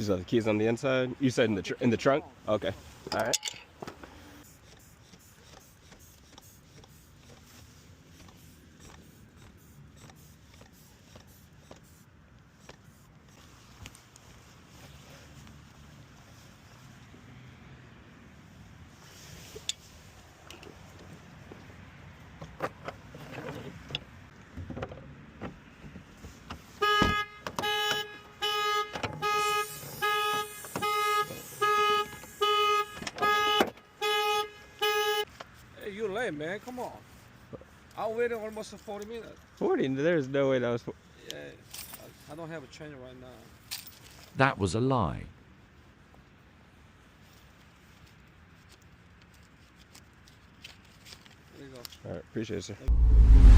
You said the keys on the inside? You said in the trunk? Okay. All right. Hey, you're late, man. Come on. I waited almost 40 minutes. 40? There's no way that was. Yeah, I don't have a change right now. That was a lie. There you go. All right. Appreciate it, sir. Thank you.